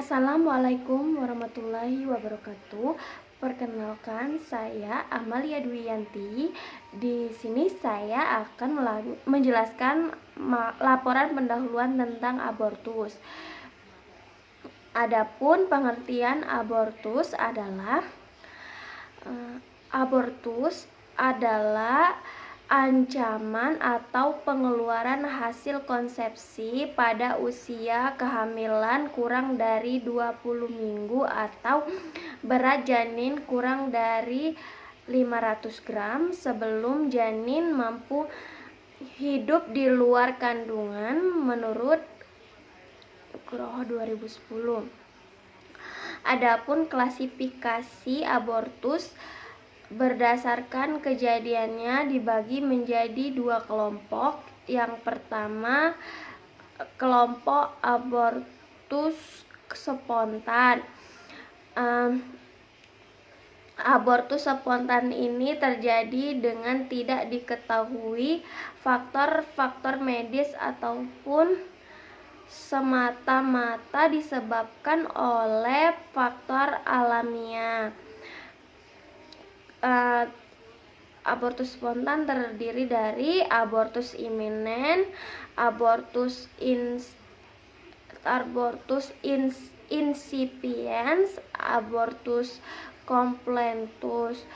Assalamualaikum warahmatullahi wabarakatuh. Perkenalkan, saya Amalia Dwiyanti. Di sini saya akan menjelaskan laporan pendahuluan tentang abortus. Adapun pengertian abortus adalah ancaman atau pengeluaran hasil konsepsi pada usia kehamilan kurang dari 20 minggu atau berat janin kurang dari 500 gram sebelum janin mampu hidup di luar kandungan menurut Nugroho 2010. Adapun klasifikasi abortus berdasarkan kejadiannya dibagi menjadi dua kelompok. Yang pertama, kelompok abortus spontan. Abortus spontan ini terjadi dengan tidak diketahui faktor-faktor medis ataupun semata-mata disebabkan oleh faktor alamiah. Abortus spontan terdiri dari abortus iminen, abortus insipiens, abortus completus.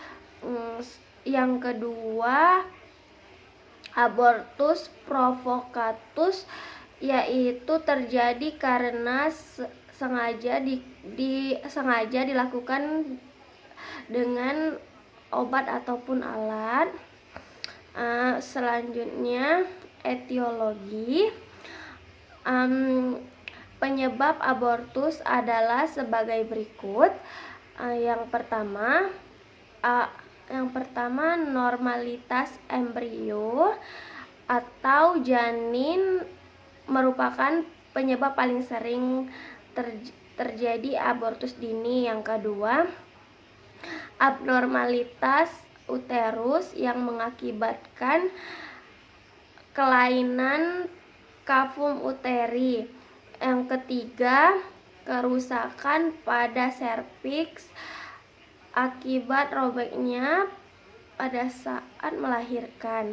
Yang kedua, abortus provokatus, yaitu terjadi karena sengaja dilakukan dengan obat ataupun alat. Selanjutnya, etiologi. Penyebab abortus adalah sebagai berikut. Yang pertama, normalitas embrio atau janin merupakan penyebab paling sering terjadi abortus dini. Yang kedua, abnormalitas uterus yang mengakibatkan kelainan kavum uteri. Yang ketiga, kerusakan pada serviks akibat robeknya pada saat melahirkan.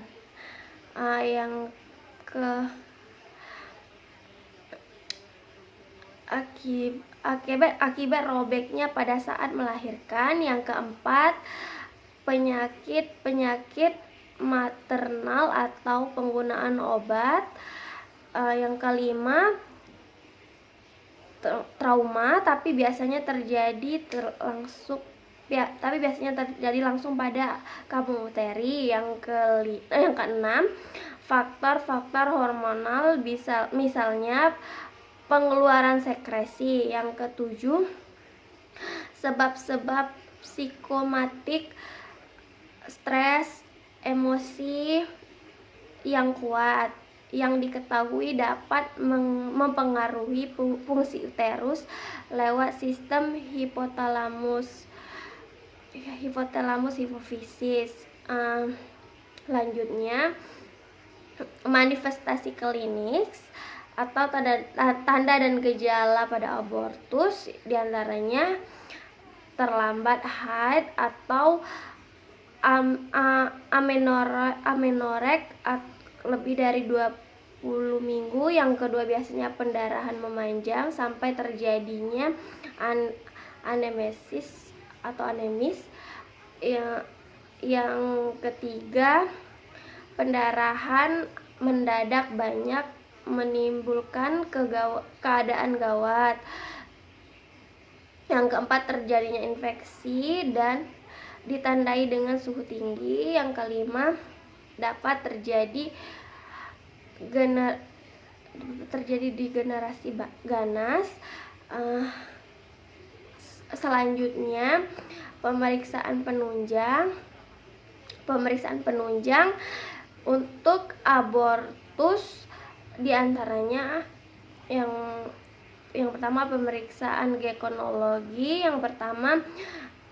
Akibat robeknya pada saat melahirkan. Yang keempat, penyakit maternal atau penggunaan obat. Yang kelima, trauma tapi biasanya terjadi langsung pada kavum uteri. Yang keenam, faktor-faktor hormonal misalnya pengeluaran sekresi. Yang ketujuh, sebab-sebab psikomatik, stres, emosi yang kuat yang diketahui dapat mempengaruhi fungsi uterus lewat sistem hipotalamus hipofisis. Selanjutnya, manifestasi klinis atau tanda dan gejala pada abortus, diantaranya terlambat haid atau amenorek lebih dari 20 minggu. Yang kedua, biasanya pendarahan memanjang sampai terjadinya anemesis atau anemis. Yang ketiga, pendarahan mendadak banyak menimbulkan keadaan gawat. Yang keempat, terjadinya infeksi dan ditandai dengan suhu tinggi. Yang kelima, dapat terjadi di generasi ganas. Selanjutnya, pemeriksaan penunjang untuk abortus, diantaranya yang pertama, pemeriksaan ginekologi. Yang pertama,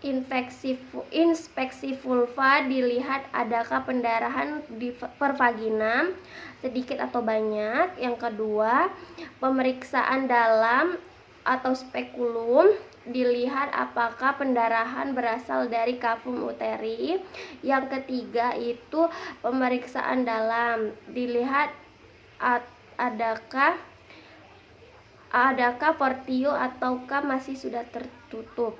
inspeksi vulva, dilihat adakah pendarahan per vagina sedikit atau banyak. Yang kedua, pemeriksaan dalam atau spekulum, dilihat apakah pendarahan berasal dari kavum uteri. Yang ketiga itu pemeriksaan dalam, dilihat adakah portio ataukah masih sudah tertutup.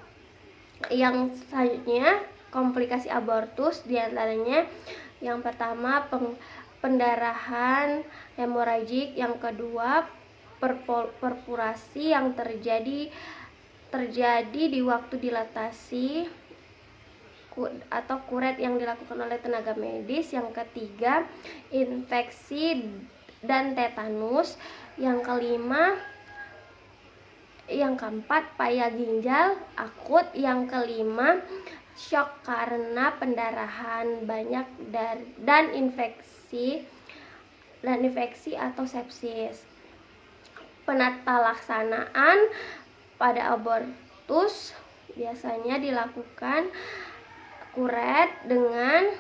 Yang selanjutnya komplikasi abortus, diantaranya yang pertama pendarahan hemoragik, yang kedua perpurasi yang terjadi di waktu dilatasi atau kuret yang dilakukan oleh tenaga medis. Yang ketiga infeksi dan tetanus. Yang kelima, yang keempat paya ginjal akut. Yang kelima shock karena pendarahan banyak dan infeksi atau sepsis. Penata laksanaan pada abortus biasanya dilakukan kuret dengan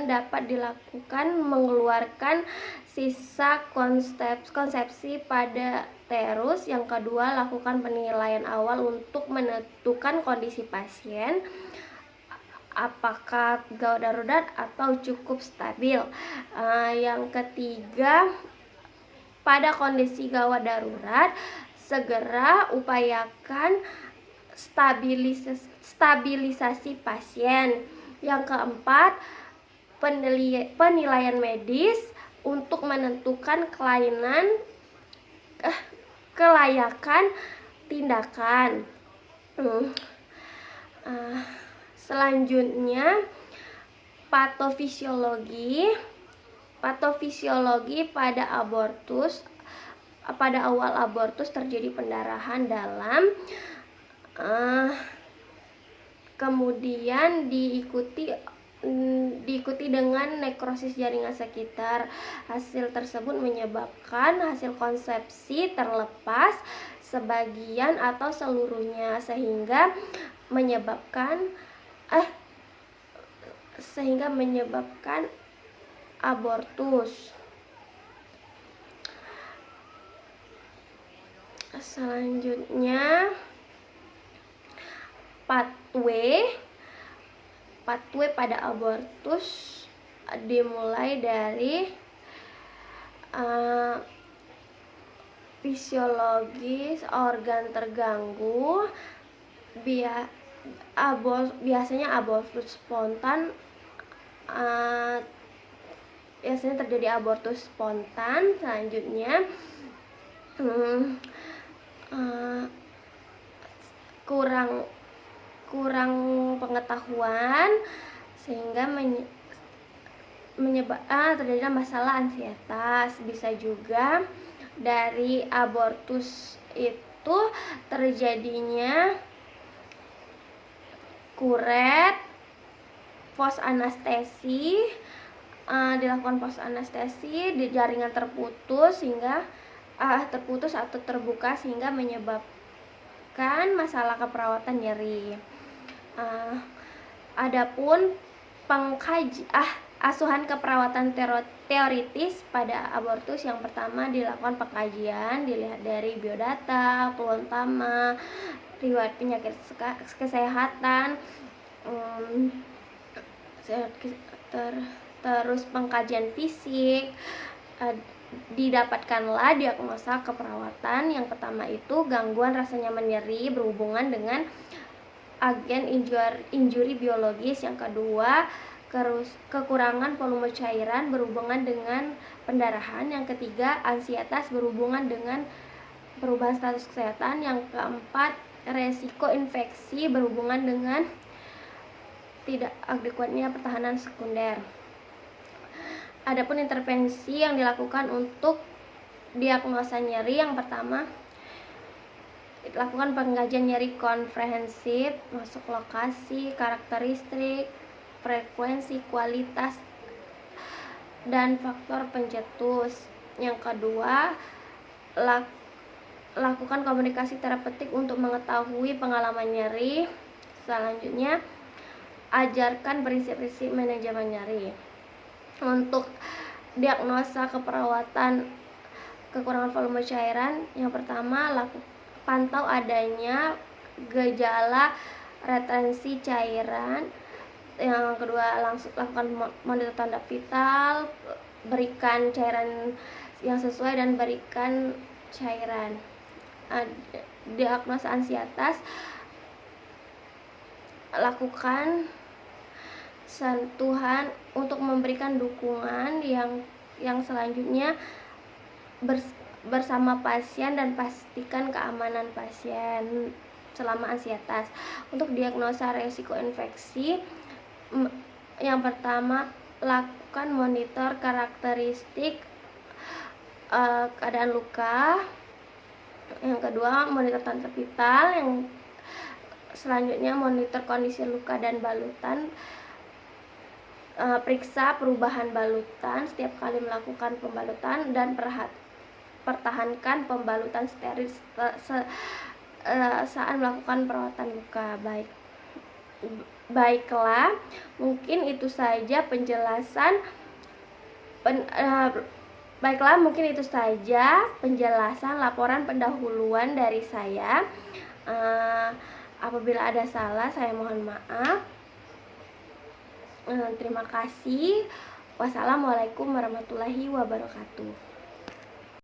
dapat dilakukan mengeluarkan sisa konsepsi pada uterus. Yang kedua, lakukan penilaian awal untuk menentukan kondisi pasien, apakah gawat darurat atau cukup stabil. Yang ketiga, pada kondisi gawat darurat, segera upayakan stabilisasi pasien. Yang keempat, penilaian medis untuk menentukan kelayakan tindakan. Selanjutnya patofisiologi pada awal abortus terjadi pendarahan dalam, kemudian diikuti dengan nekrosis jaringan sekitar. Hasil tersebut menyebabkan hasil konsepsi terlepas sebagian atau seluruhnya, sehingga menyebabkan abortus. Selanjutnya pathway pada abortus dimulai dari fisiologis organ terganggu. Biasanya abortus spontan, terjadi abortus spontan. Selanjutnya kurang pengetahuan sehingga terjadi masalah ansietas. Bisa juga dari abortus itu terjadinya kuret, pos anestesi, dilakukan pos anestesi, di jaringan terputus atau terbuka sehingga menyebabkan masalah keperawatan nyeri. Adapun asuhan keperawatan teoritis pada abortus, yang pertama dilakukan pengkajian, dilihat dari biodata, peluang riwayat penyakit kesehatan, terus pengkajian fisik. Didapatkanlah diagnosa keperawatan. Yang pertama itu gangguan rasa nyaman nyeri berhubungan dengan agen injuri biologis. Yang kedua, kekurangan volume cairan berhubungan dengan pendarahan. Yang ketiga, ansietas berhubungan dengan perubahan status kesehatan. Yang keempat, resiko infeksi berhubungan dengan tidak adekuatnya pertahanan sekunder. Adapun intervensi yang dilakukan untuk diagnosa nyeri, yang pertama lakukan pengkajian nyeri komprehensif, masuk lokasi, karakteristik, frekuensi, kualitas, dan faktor pencetus. Yang kedua, lakukan komunikasi terapeutik untuk mengetahui pengalaman nyeri. Selanjutnya, ajarkan prinsip-prinsip manajemen nyeri. Untuk diagnosa keperawatan kekurangan volume cairan, yang pertama pantau adanya gejala retensi cairan. Yang kedua, langsung lakukan monitor tanda vital, berikan cairan yang sesuai dan berikan cairan. Diagnosa ansietas, lakukan sentuhan untuk memberikan dukungan yang selanjutnya bersama pasien dan pastikan keamanan pasien selama ansietas. Untuk diagnosa resiko infeksi, yang pertama, lakukan monitor karakteristik keadaan luka. Yang kedua, monitor tanda vital. Yang selanjutnya, monitor kondisi luka dan balutan. Periksa perubahan balutan setiap kali melakukan pembalutan dan pertahankan pembalutan steril saat melakukan perawatan luka. Baiklah, mungkin itu saja penjelasan laporan pendahuluan dari saya. Apabila ada salah, saya mohon maaf. Terima kasih. Wassalamualaikum warahmatullahi wabarakatuh.